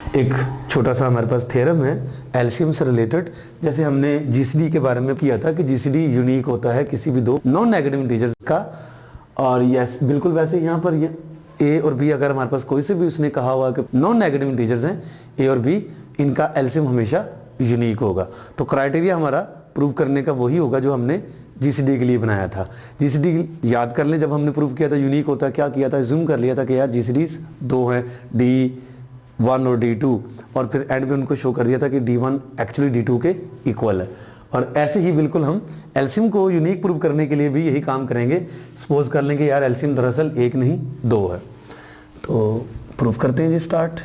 एक छोटा सा हमारे पास थ्योरम है एलसीएम से रिलेटेड। जैसे हमने जीसीडी के बारे में किया था कि जीसीडी यूनिक होता है किसी भी दो नॉन नेगेटिव इंटीजर्स का, और यस बिल्कुल वैसे यहाँ पर ये ए और बी अगर हमारे पास कोई से भी उसने कहा हुआ कि नॉन नेगेटिव इंटीजर्स हैं ए और बी, इनका एलसीएम हमेशा यूनिक होगा। तो क्राइटेरिया हमारा प्रूव करने का वही होगा जो हमने जीसीडी के लिए बनाया था। जीसीडी याद कर लें, जब हमने प्रूव किया था यूनिक होता क्या किया था, जूम कर लिया था कि यार जीसीडीज दो हैं, D1 और D2, और फिर एंड में उनको शो कर दिया था कि D1 एक्चुअली D2 के इक्वल है। और ऐसे ही बिल्कुल हम एलसीएम को यूनिक प्रूव करने के लिए भी यही काम करेंगे। सपोज कर लेंगे यार एलसीएम दरअसल एक नहीं दो है, तो प्रूव करते हैं जी, स्टार्ट।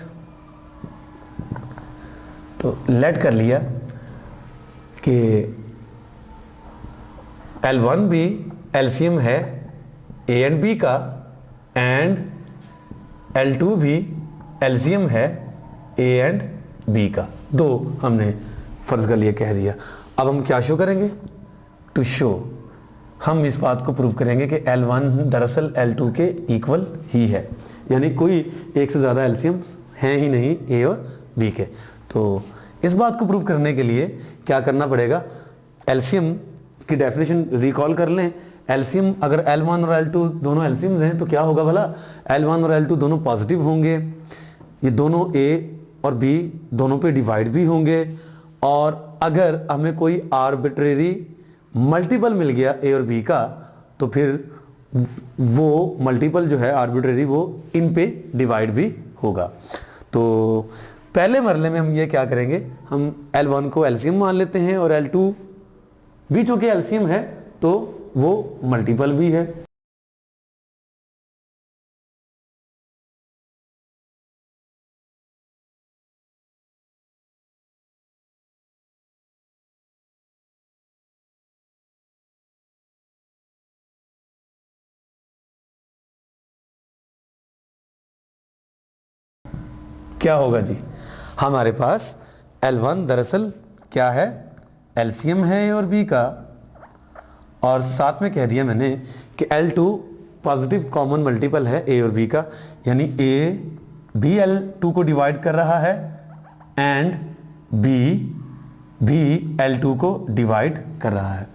तो लेट कर लिया कि L1 भी एलसीएम है A एंड B का, एंड L2 भी एलसीएम है A एंड B का। दो हमने फर्ज कर लिए कह दिया। अब हम क्या शो करेंगे, टू शो, हम इस बात को प्रूव करेंगे कि L1 दरअसल L2 के इक्वल ही है, यानी कोई एक से ज़्यादा एलसीएम्स हैं ही नहीं A और B के। तो इस बात को प्रूव करने के लिए क्या करना पड़ेगा, एलसीएम की डेफिनेशन रिकॉल कर लें। एलसीएम अगर L1 और L2 दोनों एलसीएम्स हैं तो क्या होगा भला, L1 और L2 दोनों पॉजिटिव होंगे, ये दोनों A और B दोनों पे डिवाइड भी होंगे, और अगर हमें कोई आर्बिट्रेरी मल्टीपल मिल गया A और B का तो फिर वो मल्टीपल जो है आर्बिट्रेरी वो इन पे डिवाइड भी होगा। तो पहले मरले में हम ये क्या करेंगे, हम L1 को एलसीएम मान लेते हैं और L2 भी चूंकि एलसीएम है तो वो मल्टीपल भी है। क्या होगा जी, हमारे पास L1 दरअसल क्या है, एलसीएम है A और B का, और साथ में कह दिया मैंने कि L2 पॉजिटिव कॉमन मल्टीपल है A और B का, यानी A भी L2 को डिवाइड कर रहा है एंड B भी L2 को डिवाइड कर रहा है।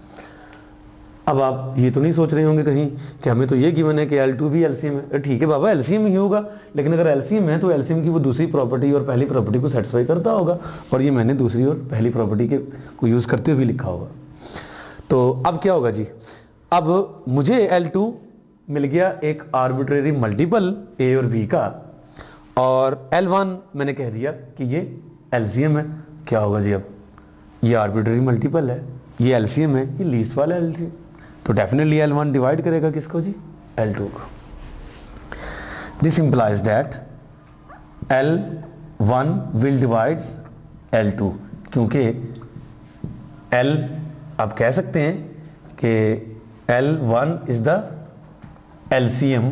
अब आप ये तो नहीं सोच रहे होंगे कहीं कि हमें तो ये गिवन है कि L2 भी एलसीएम है। ठीक है बाबा, एलसीएम ही होगा, लेकिन अगर एलसीएम है तो एलसीएम की वो दूसरी प्रॉपर्टी और पहली प्रॉपर्टी को सेटिस्फाई करता होगा, और ये मैंने दूसरी और पहली प्रॉपर्टी के को यूज़ करते हुए लिखा होगा। तो अब क्या होगा जी, अब मुझे L2 मिल गया एक आर्बिट्रेरी मल्टीपल A और B का, और L1 मैंने कह दिया कि ये एलसीएम है। क्या होगा जी, अब ये आर्बिट्रेरी मल्टीपल है, ये एलसीएम है, ये लीस्ट वाला एलसीएम, तो डेफिनेटली L1 डिवाइड करेगा किसको जी, L2 को। This implies that L1 will divides L2, क्योंकि L आप कह सकते हैं कि L1 is the LCM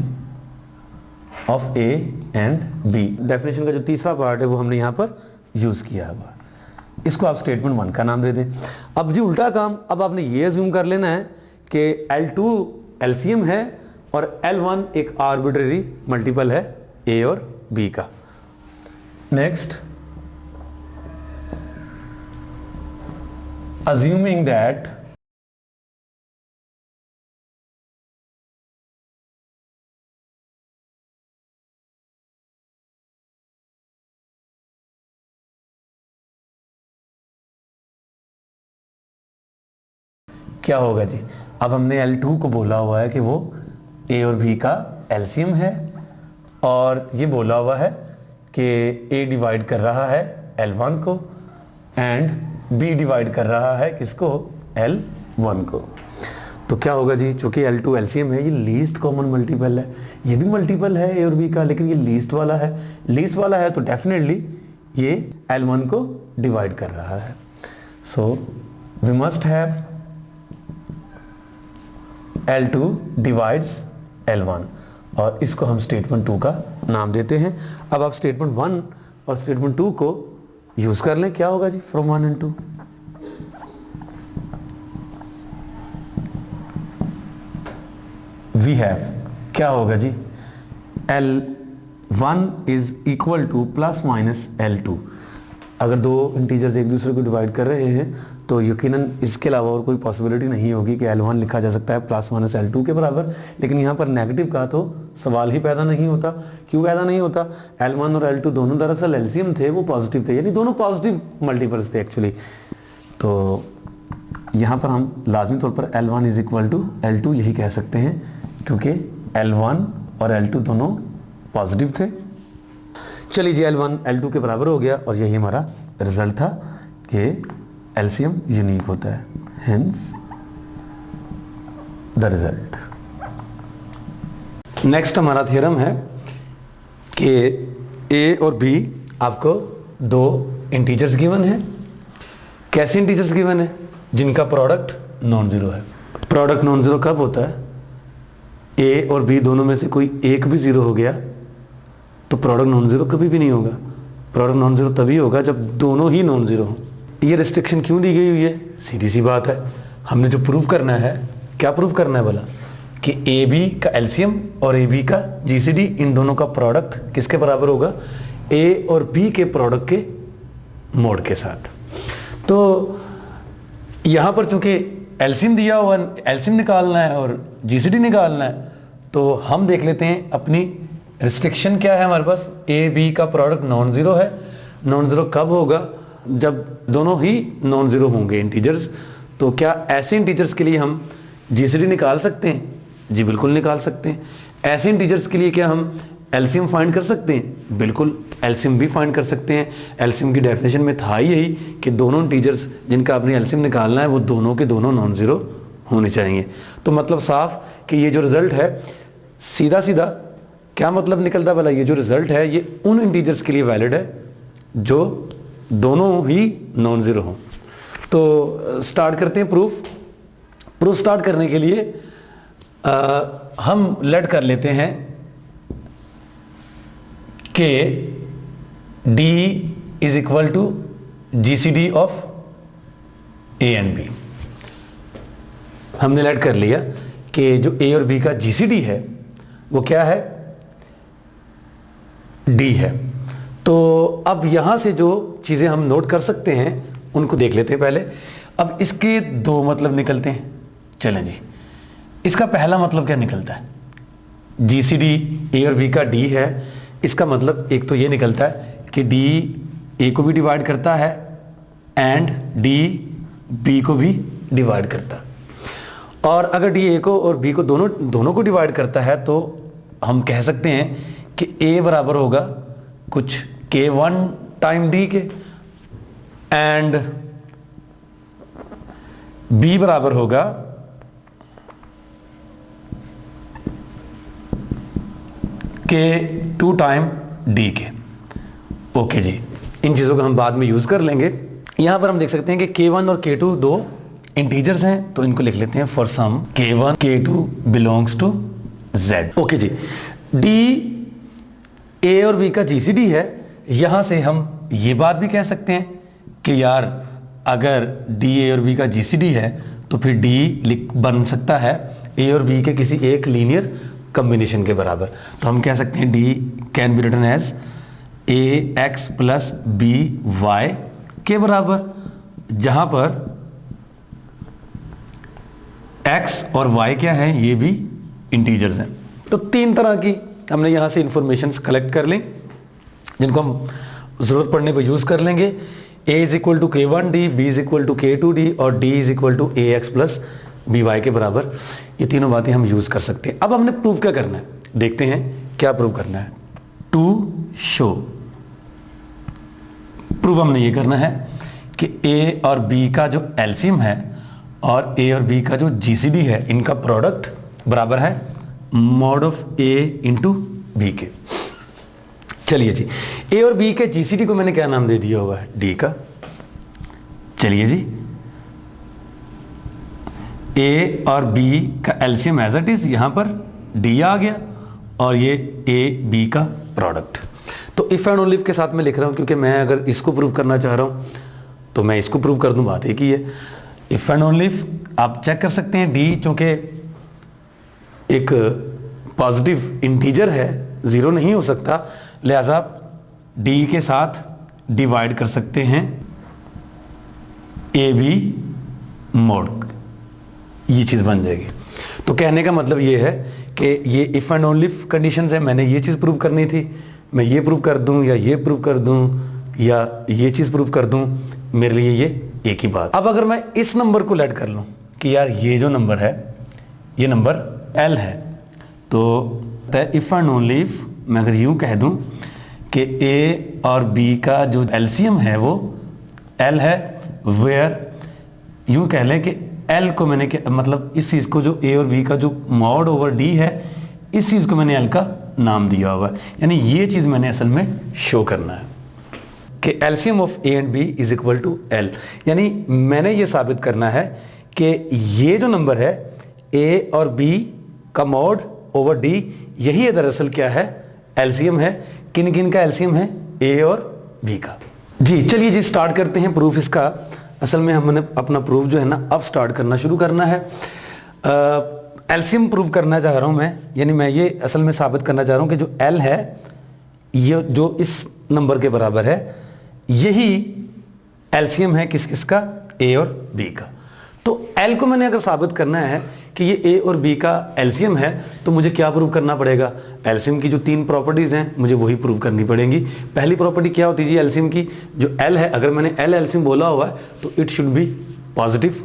of A and B। Definition का जो तीसरा पार्ट है वो हमने यहाँ पर यूज किया है, इसको आप स्टेटमेंट 1 का नाम दे दें। अब जी उल्टा काम, अब आपने ये अज्यूम कर लेना है कि L2 एलसीएम है और L1 एक आर्बिट्रेरी मल्टीपल है A और B का। नेक्स्ट, अज्यूमिंग दैट क्या होगा जी, अब हमने L2 को बोला हुआ है कि वो A और B का एलसीएम है, और ये बोला हुआ है कि A डिवाइड कर रहा है L1 को एंड B डिवाइड कर रहा है किसको, L1 को। तो क्या होगा जी, चूंकि L2 एलसीएम है, ये लीस्ट कॉमन मल्टीपल है, ये भी मल्टीपल है A और B का, लेकिन ये लीस्ट वाला है, लीस्ट वाला है तो डेफिनेटली ये L1 को डिवाइड कर रहा है। So we must have L2 divides L1, और इसको हम स्टेटमेंट 2 का नाम देते हैं। अब आप स्टेटमेंट 1 और स्टेटमेंट 2 को यूज कर लें। क्या होगा जी, फ्रॉम 1 एंड 2, वी हैव, क्या होगा जी, 1 is equal two plus minus L2। अगर दो इंटीजर्स एक दूसरे को डिवाइड कर रहे हैं तो यकीनन इसके अलावा और कोई पॉसिबिलिटी नहीं होगी कि L1 लिखा जा सकता है प्लस माइनस L2 के बराबर। लेकिन यहाँ पर नेगेटिव का तो सवाल ही पैदा नहीं होता। क्यों पैदा नहीं होता? L1 और L2 दोनों दरअसल एलसीएम थे, वो पॉजिटिव थे, यानी दोनों पॉजिटिव मल्टीपल्स थे एक्चुअली। तो यहाँ पर हम लाजमी तौर पर L1 is equal to L2 यही कह सकते हैं, क्योंकि L1 और L2 दोनों पॉजिटिव थे। चलिए जी, L1 L2 के बराबर हो गया और यही हमारा रिजल्ट था कि एलसीएम यूनिक होता है, हेंस द रिजल्ट। नेक्स्ट हमारा थ्योरम है कि A और B आपको दो इंटीजर्स गिवन है। कैसे इंटीजर्स गिवन है? जिनका प्रोडक्ट नॉन जीरो है। प्रोडक्ट नॉन जीरो कब होता है? A और B दोनों में से कोई एक भी जीरो हो गया तो प्रोडक्ट नॉन जीरो कभी भी नहीं होगा। प्रोडक्ट नॉन जीरो तभी होगा जब दोनों ही नॉन जीरो हो। ये रिस्ट्रिक्शन क्यों दी गई हुई है? सीधी सी बात है, हमने जो प्रूव करना है, क्या प्रूव करना है बोला कि AB का एलसीएम और AB का जीसीडी, इन दोनों का प्रोडक्ट किसके बराबर होगा? A और B के प्रोडक्ट के मोड के साथ। तो यहां पर चूंकि एलसीएम दिया हुआ, एलसीएम निकालना है और जीसीडी निकालना है, तो हम देख लेते हैं अपनी रिस्ट्रिक्शन क्या है हमारे पास। AB का प्रोडक्ट नॉन जीरो है। नॉन जीरो कब होगा? जब दोनों ही नॉन जीरो होंगे इंटीजर्स। तो क्या ऐसे इंटीजर्स के लिए हम जीसीडी निकाल सकते हैं? जी बिल्कुल निकाल सकते हैं। ऐसे इंटीजर्स के लिए क्या हम एलसीएम फाइंड कर सकते हैं? बिल्कुल एलसीएम भी फाइंड कर सकते हैं। एलसीएम की डेफिनेशन में था यही कि दोनों इंटीजर्स जिनका आपने एलसीएम निकालना है वो दोनों के दोनों नॉन जीरो होने चाहिए। तो मतलब साफ कि ये जो रिजल्ट है, सीधा सीधा क्या मतलब निकलता भला? ये जो रिजल्ट है ये उन इंटीजर्स के लिए वैलिड है जो दोनों ही नॉन जीरो हों। तो स्टार्ट करते हैं प्रूफ स्टार्ट करने के लिए हम लेट कर लेते हैं कि D is equal to GCD of A and B। हमने लेट कर लिया कि जो A और B का GCD है वो क्या है? D है। तो अब यहां से जो चीजें हम नोट कर सकते हैं उनको देख लेते हैं पहले। अब इसके दो मतलब निकलते हैं। चलें जी, इसका पहला मतलब क्या निकलता है? GCD A और B का D है। इसका मतलब एक तो ये निकलता है कि D A को भी डिवाइड करता है एंड D B को भी डिवाइड करता है। और अगर D A को और B को दोनों को डिवाइड करता है तो हम कह सकते हैं कि A बराबर होगा कुछ K1 टाइम D के एंड B बराबर होगा K2 टाइम D के। ओके जी, इन चीज़ों को हम बाद में यूज़ कर लेंगे। यहां पर हम देख सकते हैं कि K1 और K2 दो इंटीजर्स हैं, तो इनको लिख लेते हैं for some K1 K2 belongs to Z। Okay जी, D A और B का GCD है। यहां से हम ये बात भी कह सकते हैं कि यार अगर D A और B का GCD है तो फिर D बन सकता है A और B के किसी एक लीनियर कॉम्बिनेशन के बराबर। तो हम कह सकते हैं D can be written as AX plus BY के बराबर, जहां पर X और Y क्या है? ये भी इंटीजर्स हैं। तो तीन तरह की हमने यहां से इंफॉर्मेशन कलेक्ट कर ली जिनको हम जरूरत पड़ने पर यूज कर लेंगे। A is equal to K1D, B is equal to K2D और D is equal to AX plus BY के बराबर। ये तीनों बातें हम यूज कर सकते हैं। अब हमने प्रूव क्या करना है, देखते हैं क्या प्रूव करना है। टू शो, प्रूव हमने ये करना है कि A और B का जो एलसीएम है और A और B का जो GCD है, इनका प्रोडक्ट बराबर है mod of A into B के। चलिए जी, A और B के GCD को मैंने क्या नाम दे दिया हुआ है? D का। चलिए जी, A और B का एलसीएम एज इट इज, यहां पर D आ गया और ये A B का प्रोडक्ट। तो इफ एंड ओनली इफ के साथ मैं लिख रहा हूं, क्योंकि मैं अगर इसको प्रूव करना चाह रहा हूं तो मैं इसको प्रूव कर दूं, बात एक ही है। इफ एंड ओनली इफ आप चेक कर सकते हैं, D चूंकि एक पॉजिटिव इंटीजर है, 0 नहीं हो सकता, लिहाजा डी के साथ डिवाइड कर सकते हैं ए बी मोड, ये चीज़ बन जाएगी। तो कहने का मतलब ये है कि ये इफ़ एंड ओनली कंडीशंस है, मैंने ये चीज़ प्रूव करनी थी, मैं ये प्रूव कर दूं या ये प्रूव कर दूं या ये चीज़ प्रूव कर दूं, मेरे लिए ये एक ही बात। अब अगर मैं इस नंबर को लेट कर लूं कि यार ये जो नंबर है ये नंबर L है, तो इफ़ एंड ओनली इफ मैं अगर यूँ कह दूं कि A और B का जो एलसीएम है वो L है, वेयर यूँ कह लें कि L को मैंने मतलब इस चीज़ को जो A और B का जो मॉड ओवर D है, इस चीज़ को मैंने L का नाम दिया हुआ है, यानी ये चीज़ मैंने असल में शो करना है कि LCM of A and B is equal to L, यानी मैंने ये साबित करना है कि ये जो नंबर है A और B का मॉड ओवर D, यही है दरअसल क्या है, एलसीएम है। किन किन का एलसीएम है, A और B का। जी चलिए जी स्टार्ट करते हैं प्रूफ इसका। असल में हमने अपना प्रूफ जो है ना अब स्टार्ट करना शुरू करना है। एलसीएम प्रूव करना चाह रहा हूँ मैं, यानी मैं ये असल में साबित करना चाह रहा हूँ कि जो L है ये जो इस नंबर के बराबर है, यही एलसीएम है किस किस का, A और B का। तो L को मैंने अगर साबित करना है कि ये A और B का एलसीएम है, तो मुझे क्या प्रूव करना पड़ेगा, एलसीएम की जो 3 प्रॉपर्टीज हैं मुझे वही प्रूव करनी पड़ेंगी। पहली प्रॉपर्टी क्या होती है जी एलसीएम की, जो L है, अगर मैंने L एलसीएम बोला हुआ है तो it should be positive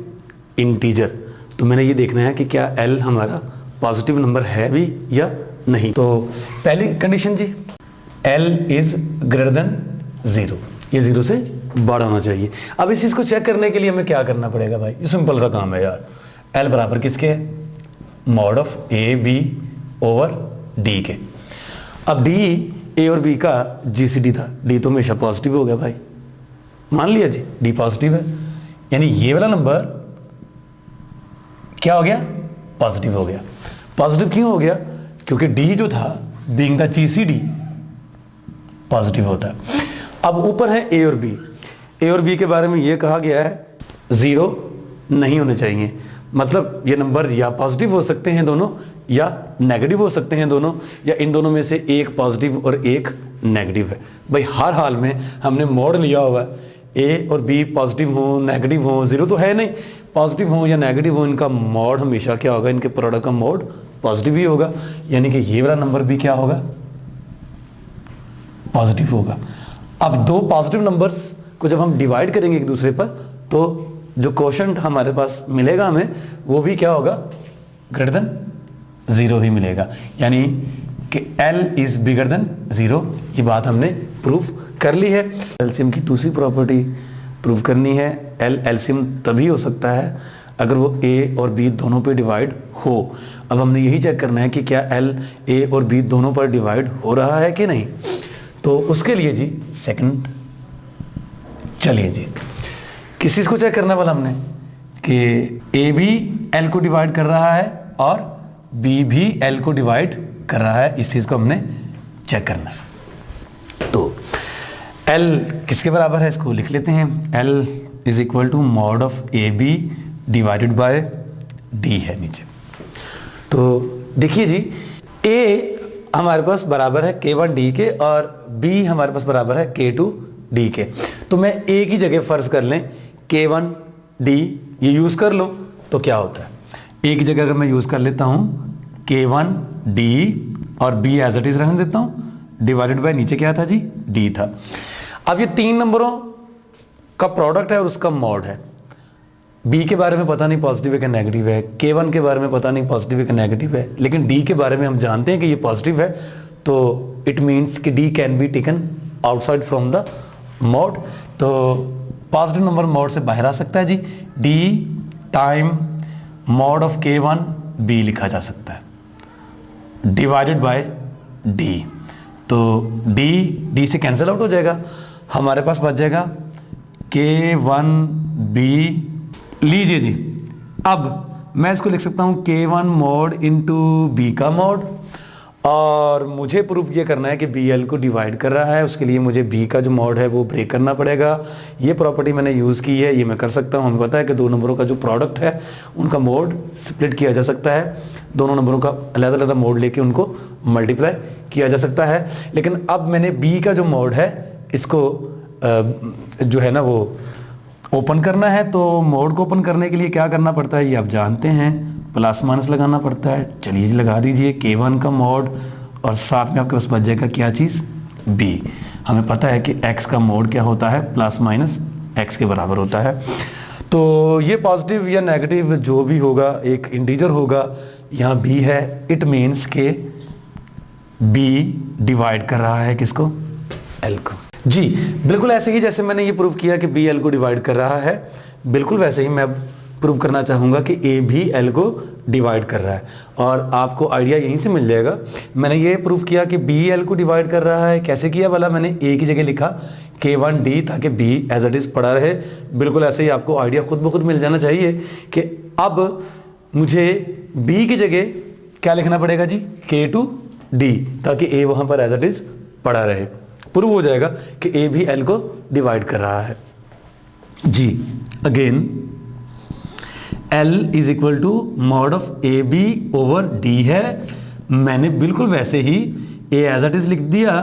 integer. तो मैंने ये देखना है कि क्या L हमारा पॉजिटिव नंबर है भी या नहीं। तो पहली कंडीशन जी, L इज ग्रेटर देन 0, ये 0 से बड़ा होना चाहिए। अब इस चीज़ को चेक करने के लिए हमें क्या करना पड़ेगा भाई, ये सिंपल सा काम है यार। L बराबर किसके है, mod of A B over D के। अब D A और B का GCD था, D तो हमेशा पॉजिटिव हो गया भाई, मान लिया जी D पॉजिटिव है, यानी ये वाला नंबर क्या हो गया, पॉजिटिव हो गया। पॉजिटिव क्यों हो गया, क्योंकि D जो था बीइंग द GCD पॉजिटिव होता है। अब ऊपर है A और B, A और B के बारे में ये कहा गया है 0 नहीं होने चाहिए, मतलब ये नंबर या पॉजिटिव हो सकते हैं दोनों या नेगेटिव हो सकते हैं दोनों, या इन दोनों में से एक पॉजिटिव और एक नेगेटिव है। भाई हर हाल में हमने मोड लिया हुआ है, A और B पॉजिटिव हो नेगेटिव हो, 0 तो है नहीं, पॉजिटिव हो या नेगेटिव हो इनका मोड हमेशा क्या होगा, इनके प्रोडक्ट का मोड पॉजिटिव ही होगा, यानी कि ये वाला नंबर भी क्या होगा, पॉजिटिव होगा। अब दो पॉजिटिव नंबर्स को जब हम डिवाइड करेंगे एक दूसरे पर, तो जो कोशेंट हमारे पास मिलेगा हमें वो भी क्या होगा, ग्रेटर देन 0 ही मिलेगा, यानी कि L इज बिगर देन 0। ये बात हमने प्रूफ कर ली है। एलसीएम की दूसरी प्रॉपर्टी प्रूफ करनी है, L एलसीएम तभी हो सकता है अगर वो A और B दोनों पे डिवाइड हो। अब हमने यही चेक करना है कि क्या L A और B दोनों पर डिवाइड हो रहा है कि नहीं। तो उसके लिए जी सेकंड, चलिए जी किस चीज़ को चेक करना वाला हमने कि A भी L को डिवाइड कर रहा है और B भी L को डिवाइड कर रहा है, इस चीज़ को हमने चेक करना है। तो L किसके बराबर है, इसको लिख लेते हैं, L is equal to mod of AB divided by D है नीचे। तो देखिए जी A हमारे पास बराबर है K1D के और B हमारे पास बराबर है K2D के। तो मैं A की जगह फर्ज कर लें K1D ये यूज़ कर लो, तो क्या होता है, A की जगह अगर मैं यूज़ कर लेता हूँ K1D और B एज इट इज रहने देता हूँ, डिवाइडेड बाय नीचे क्या था जी, D था। अब ये 3 नंबरों का प्रोडक्ट है और उसका मॉड है। B के बारे में पता नहीं पॉजिटिव है कि नेगेटिव है, K1 के बारे में पता नहीं पॉजिटिव है कि नेगेटिव है, लेकिन D के बारे में हम जानते हैं कि ये पॉजिटिव है, तो इट मीन्स कि D can be taken outside from the mod. तो पॉजिटिव नंबर मॉड से बाहर आ सकता है जी, D time mod of K1B लिखा जा सकता है डिवाइडेड बाय D। तो D से कैंसिल आउट हो जाएगा, हमारे पास बच जाएगा K1B। लीजिए जी, अब मैं इसको लिख सकता हूँ K1 मॉड इंटू B का मॉड और मुझे प्रूफ ये करना है कि बी एल को डिवाइड कर रहा है। उसके लिए मुझे बी का जो मॉड है वो ब्रेक करना पड़ेगा। ये प्रॉपर्टी मैंने यूज़ की है, ये मैं कर सकता हूँ। हमें पता है कि दो नंबरों का जो प्रोडक्ट है उनका मोड स्प्लिट किया जा सकता है, दोनों नंबरों का अलग अलग मोड लेके उनको मल्टीप्लाई किया जा सकता है। लेकिन अब मैंने बी का जो मोड है इसको जो है ना वो ओपन करना है। तो मोड को ओपन करने के लिए क्या करना पड़ता है ये आप जानते हैं, प्लस माइनस लगाना पड़ता है। चलिए लगा दीजिए K1 का मोड और साथ में आपके पास बच जाएगा क्या चीज़, B। हमें पता है कि x का मोड क्या होता है, प्लस माइनस x के बराबर होता है। तो ये पॉजिटिव या नेगेटिव जो भी होगा एक इंटीजर होगा, यहाँ B है, इट मीन्स के B डिवाइड कर रहा है किसको, L को। जी बिल्कुल ऐसे ही जैसे मैंने ये प्रूव किया कि B L को डिवाइड कर रहा है, बिल्कुल वैसे ही मैं प्रूव करना चाहूँगा कि A भी L को डिवाइड कर रहा है। और आपको आइडिया यहीं से मिल जाएगा। मैंने ये प्रूव किया कि B L को डिवाइड कर रहा है। कैसे किया भला, मैंने A की जगह लिखा K1D ताकि B एज इट इज़ पड़ा रहे। बिल्कुल ऐसे ही आपको आइडिया खुद ब खुद मिल जाना चाहिए कि अब मुझे B की जगह क्या लिखना पड़ेगा जी, K2D, ताकि A वहाँ पर एज इट इज़ पड़ा रहे। प्रूव हो जाएगा कि A भी L को डिवाइड कर रहा है। जी again L is equal to mod of A B over D है। मैंने बिल्कुल वैसे ही A एज इट इज लिख दिया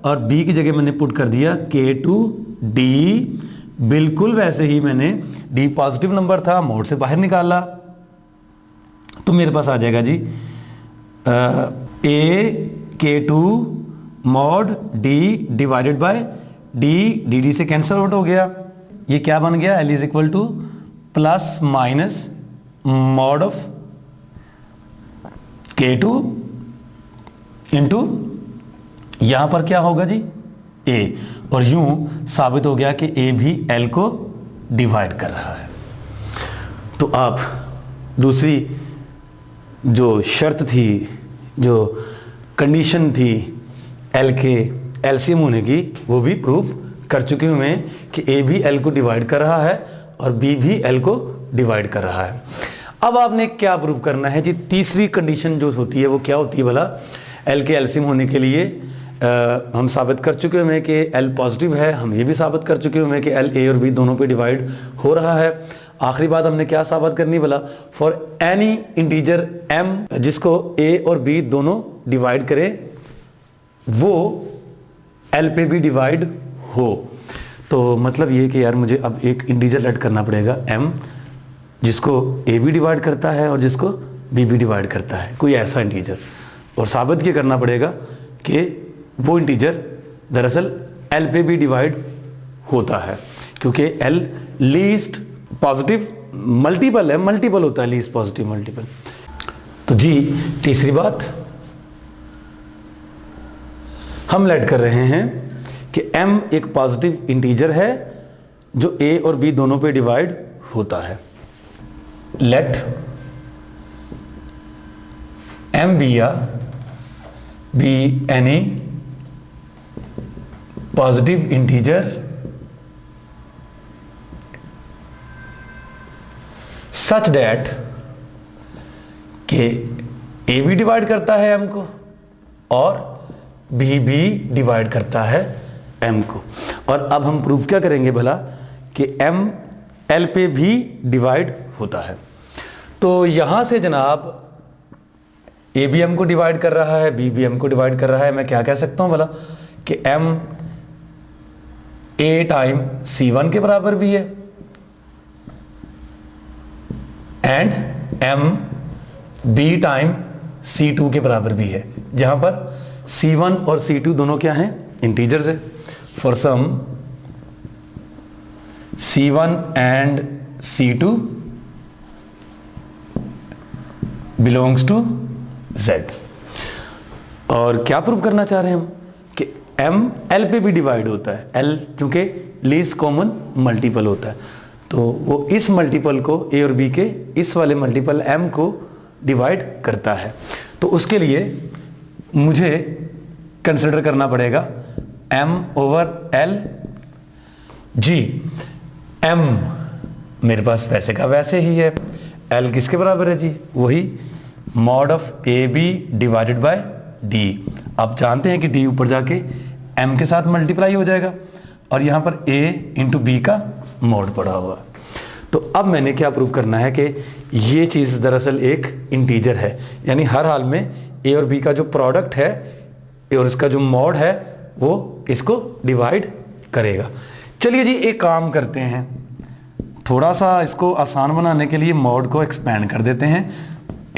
और B की जगह मैंने पुट कर दिया K2D। बिल्कुल वैसे ही मैंने D पॉजिटिव नंबर था, मोड से बाहर निकाला तो मेरे पास आ जाएगा जी A K2 mod D divided by D से कैंसिल आउट हो गया। ये क्या बन गया, L is equal two plus minus mod of K2 into यहां पर क्या होगा जी A, और यूं साबित हो गया कि A भी L को डिवाइड कर रहा है। तो आप दूसरी जो शर्त थी, जो कंडीशन थी L के एलसीएम होने की, वो भी प्रूफ कर चुके हुए हैं कि A भी L को डिवाइड कर रहा है और B भी L को डिवाइड कर रहा है। अब आपने क्या प्रूव करना है जी, तीसरी कंडीशन जो होती है वो क्या होती है भला। L के एलसीएम होने के लिए हम साबित कर चुके हुए हैं कि L पॉजिटिव है। हम ये भी साबित कर चुके हुए हैं कि L A और B दोनों पे डिवाइड हो रहा है। आखिरी बात हमने क्या साबित करनी भला, फॉर एनी इंटीजर M जिसको A और B दोनों डिवाइड करे वो L पे भी डिवाइड हो। तो मतलब ये कि यार मुझे अब एक इंटीजर ऐड करना पड़ेगा M जिसको A भी डिवाइड करता है और जिसको B भी डिवाइड करता है, कोई ऐसा इंटीजर। और साबित ये करना पड़ेगा कि वो इंटीजर दरअसल L पे भी डिवाइड होता है, क्योंकि L लीस्ट पॉजिटिव मल्टीपल है, मल्टीपल होता है लीस्ट पॉजिटिव मल्टीपल। तो जी तीसरी बात हम लेट कर रहे हैं कि M एक पॉजिटिव इंटीजर है जो A और B दोनों पे डिवाइड होता है। Let M be any positive integer such that कि A भी डिवाइड करता है M को और B भी डिवाइड करता है M को। और अब हम प्रूफ क्या करेंगे भला कि M L पे भी डिवाइड होता है। तो यहां से जनाब A भी M को डिवाइड कर रहा है, B भी M को डिवाइड कर रहा है। मैं क्या कह सकता हूं भला कि M A टाइम C1 के बराबर भी है and M B time C2 के बराबर भी है, जहां पर C1 और C2 दोनों क्या हैं, इंटीजर्स है। For some C1 and C2 belongs to Z। और क्या प्रूव करना चाह रहे हैं हम कि M L पे भी डिवाइड होता है। L चूंकि लीस्ट कॉमन मल्टीपल होता है, तो वो इस मल्टीपल को A और B के इस वाले मल्टीपल M को डिवाइड करता है। तो उसके लिए मुझे कंसिडर करना पड़ेगा M ओवर L। जी M मेरे पास वैसे का वैसे ही है। L किसके बराबर है जी, वही mod of AB divided bye D. आप जानते हैं कि डी ऊपर जाके एम के साथ मल्टीप्लाई हो जाएगा और यहाँ पर ए इंटू बी का मॉड पड़ा हुआ है। तो अब मैंने क्या प्रूव करना है कि ये चीज़ दरअसल एक इंटीजर है, यानी हर हाल में ए और बी का जो प्रोडक्ट है और इसका जो मॉड है वो इसको डिवाइड करेगा। चलिए जी एक काम करते हैं, थोड़ा सा इसको आसान बनाने के लिए मॉड को एक्सपेंड कर देते हैं।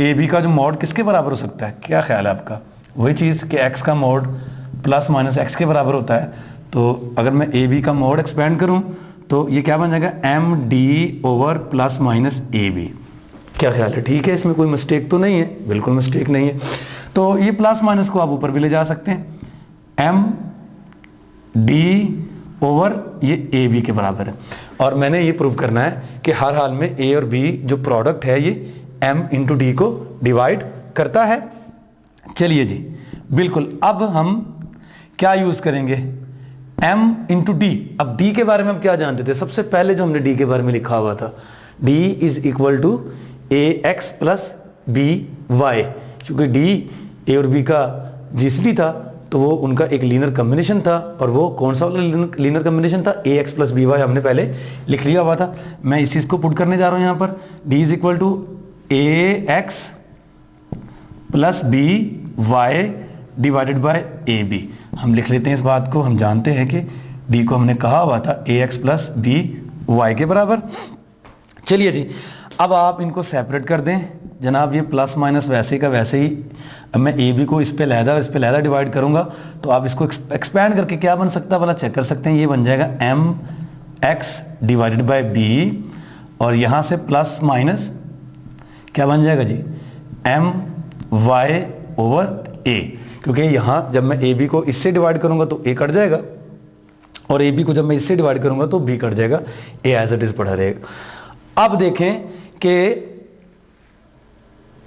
ए बी का जो मॉड किसके बराबर हो सकता है, क्या ख्याल है आपका? वही चीज़ कि एक्स का मॉड प्लस माइनस एक्स के बराबर होता है। तो अगर मैं ए बी का मॉड एक्सपेंड करूं तो ये क्या बन जाएगा, M D over plus minus A B. क्या ख्याल है, ठीक है? इसमें कोई मिस्टेक तो नहीं है? बिल्कुल मिस्टेक नहीं है। तो ये प्लस माइनस को आप ऊपर भी ले जा सकते हैं, एम डी ओवर ये ए बी के बराबर है। और मैंने ये प्रूव करना है कि हर हाल में ए और बी जो प्रोडक्ट है ये एम इंटू डी को डिवाइड करता है। चलिए जी बिल्कुल, अब हम क्या यूज करेंगे, m इंटू डी। अब d के बारे में हम क्या जानते थे, सबसे पहले जो हमने d के बारे में लिखा हुआ था, d is equal to A X plus B Y. क्योंकि d a और b का जीसीडी था तो वो उनका एक लीनियर कॉम्बिनेशन था, और वो कौन सा वाला लीनियर कॉम्बिनेशन था, ए एक्स प्लस बी वाई हमने पहले लिख लिया हुआ था। मैं इस चीज़ को पुट करने जा रहा हूँ यहाँ पर, d is equal to A X plus B Y divided by A B. हम लिख लेते हैं इस बात को, हम जानते हैं कि d को हमने कहा हुआ था ए एक्स प्लस बी वाई के बराबर। चलिए जी अब आप इनको सेपरेट कर दें जनाब, ये प्लस माइनस वैसे का वैसे ही। अब मैं ए बी को इस पे लहदा और इस पे लहदा डिवाइड करूंगा तो आप इसको एक्सपैंड करके क्या बन सकता है भला चेक कर सकते हैं। ये बन जाएगा M X divided by B, और यहाँ से प्लस माइनस क्या बन जाएगा जी, एम वाई ओवर ए। क्योंकि यहाँ जब मैं ए बी को इससे डिवाइड करूंगा तो ए कट जाएगा, और ए बी को जब मैं इससे डिवाइड करूंगा तो बी कट जाएगा, ए एज इट इज पड़ा रहेगा। अब देखें कि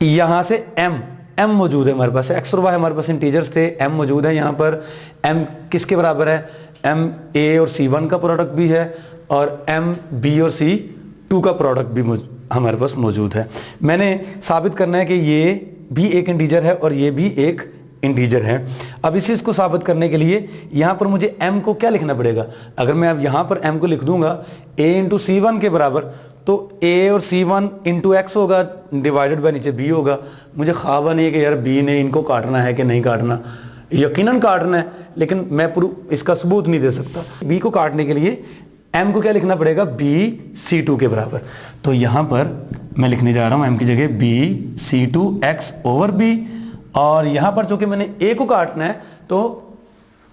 यहां से m मौजूद है हमारे पास, एक्स और वाई हमारे पास इंटीजर्स थे, m मौजूद है यहाँ पर। m किसके बराबर है, m a और c1 का प्रोडक्ट भी है, और m b और c2 का प्रोडक्ट भी हमारे पास मौजूद है। मैंने साबित करना है कि ये भी एक इंटीजर है और ये भी एक इंटीजर है। अब इस चीज़ को साबित करने के लिए यहाँ पर मुझे m को क्या लिखना पड़ेगा, अगर मैं अब यहाँ पर m को लिख दूंगा a इंटू सी1 के बराबर, तो a और c1 इंटू एक्स होगा डिवाइडेड बाय नीचे b होगा। मुझे ख्वाब नहीं है कि यार b ने इनको काटना है कि नहीं काटना, यकीनन काटना है, लेकिन मैं इसका सबूत नहीं दे सकता। b को काटने के लिए m को क्या लिखना पड़ेगा, b c2 के बराबर। तो यहाँ पर मैं लिखने जा रहा हूँ m की जगह b c2 x over b, और यहाँ पर चूंकि मैंने a को काटना है तो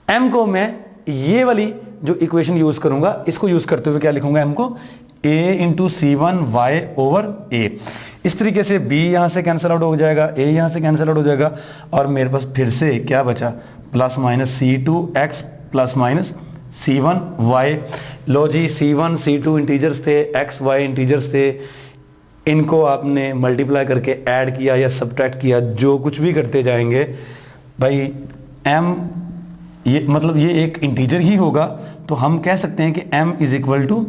m को मैं ये वाली जो इक्वेशन यूज करूंगा, इसको यूज करते हुए क्या लिखूंगा, m को a into C one Y over a। इस तरीके से b यहाँ से कैंसिल आउट हो जाएगा, a यहाँ से कैंसिल आउट हो जाएगा, और मेरे पास फिर से क्या बचा, plus minus c2x plus minus c1 y। लो जी c1 c2 इंटीजर्स थे, x y इंटीजर्स थे, इनको आपने मल्टीप्लाई करके ऐड किया या सब्ट्रैक्ट किया, जो कुछ भी करते जाएंगे भाई m ये मतलब ये एक इंटीजर ही होगा। तो हम कह सकते हैं कि m is equal two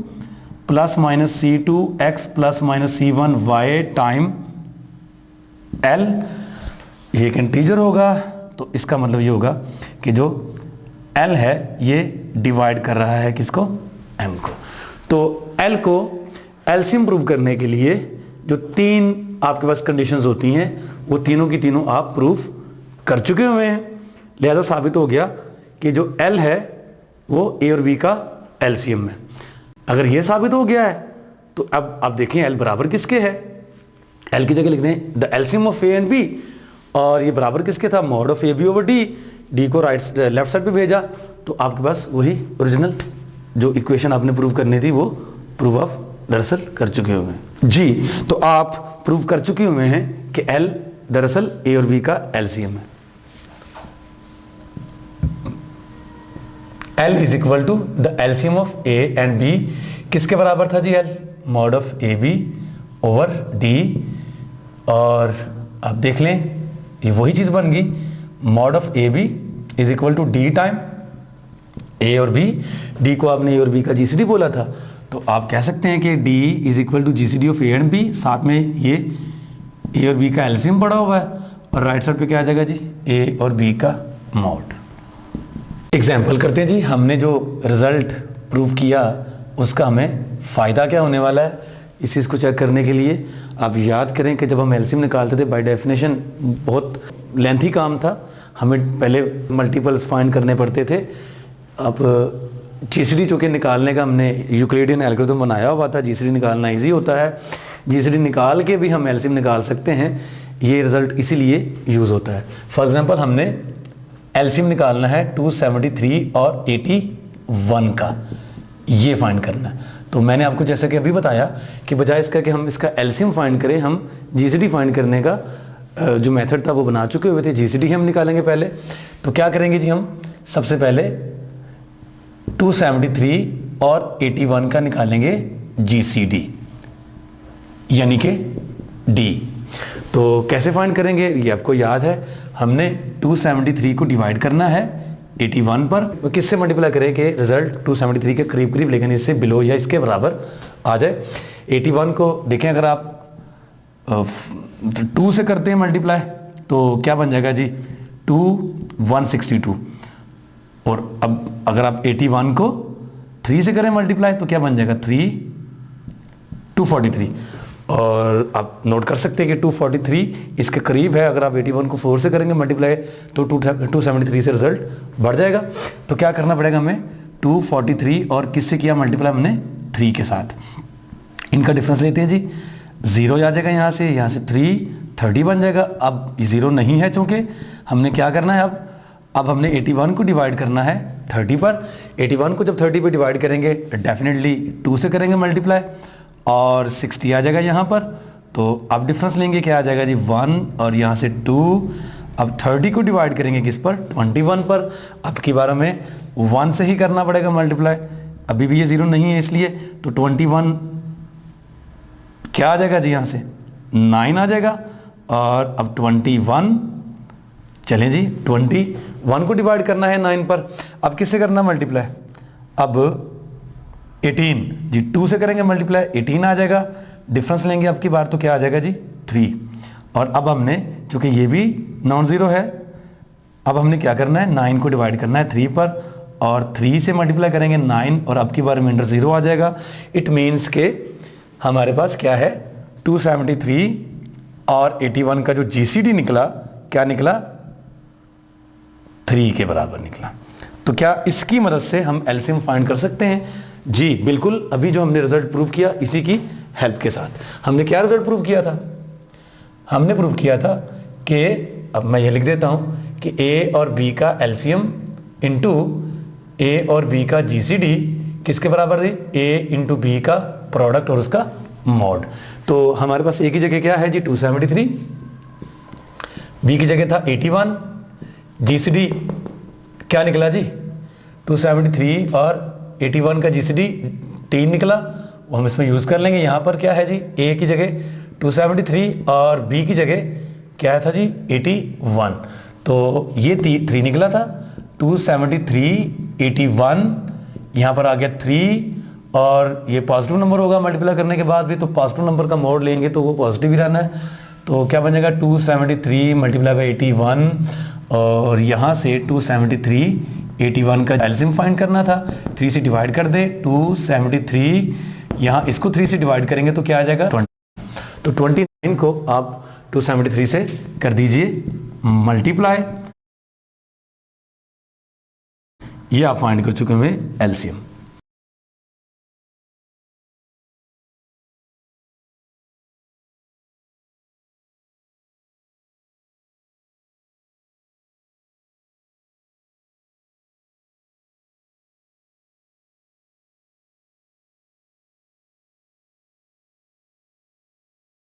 plus minus c2x plus minus c1 y time l, ये एक इंटीजर होगा। तो इसका मतलब ये होगा कि जो l है ये डिवाइड कर रहा है किसको, m को। तो l को एलसीएम प्रूव करने के लिए जो तीन आपके पास कंडीशंस होती हैं वो तीनों की तीनों आप प्रूफ कर चुके हुए हैं, लिहाजा साबित हो गया कि जो L है वो A और B का एलसीएम है। अगर ये साबित हो गया है तो अब आप देखें L बराबर किसके है, L की जगह लिख दें the LCM of A and B, और ये बराबर किसके था, mod of AB over D को लेफ्ट साइड पे भेजा तो आपके पास वही ओरिजिनल जो इक्वेशन आपने प्रूव करनी थी वो प्रूव ऑफ दरअसल कर चुके हुए हैं जी। तो आप प्रूव कर चुके हुए हैं कि L दरअसल A और B का एलसीएम है। L is equal to the LCM of A and B किसके बराबर था जी, L mod of AB over D, और आप देख लें ये वही चीज बन गई, mod of AB is equal to D time A और B। D को आपने A और B का GCD बोला था, तो आप कह सकते हैं कि D is equal to GCD of A and B, साथ में ये A और B का एलसीएम पड़ा हुआ है, और राइट साइड पे क्या आ जाएगा जी, ए और बी का मॉड। एग्जाम्पल करते हैं जी, हमने जो रिजल्ट प्रूव किया उसका हमें फ़ायदा क्या होने वाला है। इस चीज़ को चेक करने के लिए आप याद करें कि जब हम एलसीएम निकालते थे बाय डेफिनेशन बहुत लेंथी काम था, हमें पहले मल्टीपल्स फाइंड करने पड़ते थे। अब जीसीडी चूँकि निकालने का हमने यूक्लिडियन एल्गोरिथम बनाया हुआ था, जीसीडी निकालना ईजी होता है, जीसीडी निकाल के भी हम एलसीएम निकाल सकते हैं। ये रिज़ल्ट इसीलिए यूज़ होता है। फॉर एग्जांपल हमने एलसीएम निकालना है 273 और 81 का, ये फाइंड करना है। तो मैंने आपको जैसा कि अभी बताया कि बजाय इसका कि हम इसका एलसीएम फाइंड करें, हम जीसीडी फाइंड करने का जो मेथड था वो बना चुके हुए थे। जीसीडी हम निकालेंगे पहले। तो क्या करेंगे जी, हम सबसे पहले 273 और 81 का निकालेंगे जीसीडी, यानी कि डी। तो कैसे फाइंड करेंगे ये आपको याद है, हमने 273 को डिवाइड करना है 81 पर। किससे मल्टीप्लाई करें कि रिजल्ट 273 के करीब करीब लेकिन इससे बिलो या इसके बराबर आ जाए। 81 को देखें, अगर आप 2 से करते हैं मल्टीप्लाई तो क्या बन जाएगा जी, 2 162। और अब अगर आप 81 को 3 से करें मल्टीप्लाई तो क्या बन जाएगा, 3 243। और आप नोट कर सकते हैं कि 243 इसके करीब है। अगर आप 81 को 4 से करेंगे मल्टीप्लाई तो 273 से रिजल्ट बढ़ जाएगा। तो क्या करना पड़ेगा हमें, 243 और किससे किया मल्टीप्लाई हमने, 3 के साथ। इनका डिफरेंस लेते हैं जी, 0 आ जाएगा यहाँ से 3 30 बन जाएगा। अब 0 नहीं है चूँकि हमने क्या करना है, अब हमने 81 को डिवाइड करना है 30 पर। 81 को जब 30 पे डिवाइड करेंगे डेफिनेटली 2 से करेंगे मल्टीप्लाई और 60 आ जाएगा यहाँ पर। तो अब डिफरेंस लेंगे, क्या आ जाएगा जी, 1 और यहाँ से 2। अब 30 को डिवाइड करेंगे किस पर, 21 पर। अब की बार हमें 1 से ही करना पड़ेगा मल्टीप्लाई, अभी भी ये 0 नहीं है इसलिए। तो 21 क्या आ जाएगा जी, यहाँ से 9 आ जाएगा। और अब 21, चलें जी 21 को डिवाइड करना है 9 पर। अब किससे करना मल्टीप्लाई, अब 18 जी 2 से करेंगे मल्टीप्लाई, 18 आ जाएगा। डिफरेंस लेंगे अब की बार तो क्या आ जाएगा जी, 3। और अब हमने चूंकि ये भी नॉन ज़ीरो है, अब हमने क्या करना है, 9 को डिवाइड करना है 3 पर और 3 से मल्टीप्लाई करेंगे 9 और अब की बार रिमाइंडर 0 आ जाएगा। इट मीन्स के हमारे पास क्या है, 273 और 81 का जो जीसीडी निकला, क्या निकला, 3 के बराबर निकला। तो क्या इसकी मदद से हम एलसीएम फाइंड कर सकते हैं? जी बिल्कुल। अभी जो हमने रिजल्ट प्रूव किया इसी की हेल्प के साथ। हमने क्या रिजल्ट प्रूव किया था, हमने प्रूव किया था कि, अब मैं ये लिख देता हूं कि ए और बी का एलसीएम इंटू ए और बी का जीसीडी किसके बराबर है, ए इंटू बी का प्रोडक्ट और उसका मॉड। तो हमारे पास ए की जगह क्या है जी, 273, बी की जगह था 81, जीसीडी क्या निकला जी, 273 और 81 का जीसीडी 3 निकला, वो हम इसमें यूज कर लेंगे। यहां पर क्या है जी, ए की जगह 273 और बी की जगह क्या था जी, 81। तो ये 3 निकला था, 273 81, यहां पर आ गया 3 और ये पॉजिटिव नंबर होगा मल्टीप्लाई करने के बाद भी, तो पॉजिटिव नंबर का मोड लेंगे तो वो पॉजिटिव ही रहना है। तो क्या बन जाएगा, 273 मल्टीप्लाई बाई 81 और यहाँ से 273 81 का एलसीएम फाइंड करना था, 3 से डिवाइड कर दे, 273 यहाँ इसको 3 से डिवाइड करेंगे तो क्या आ जाएगा, 20। तो 29 को आप 273 से कर दीजिए मल्टीप्लाई, ये आप फाइंड कर चुके हैं एलसीएम।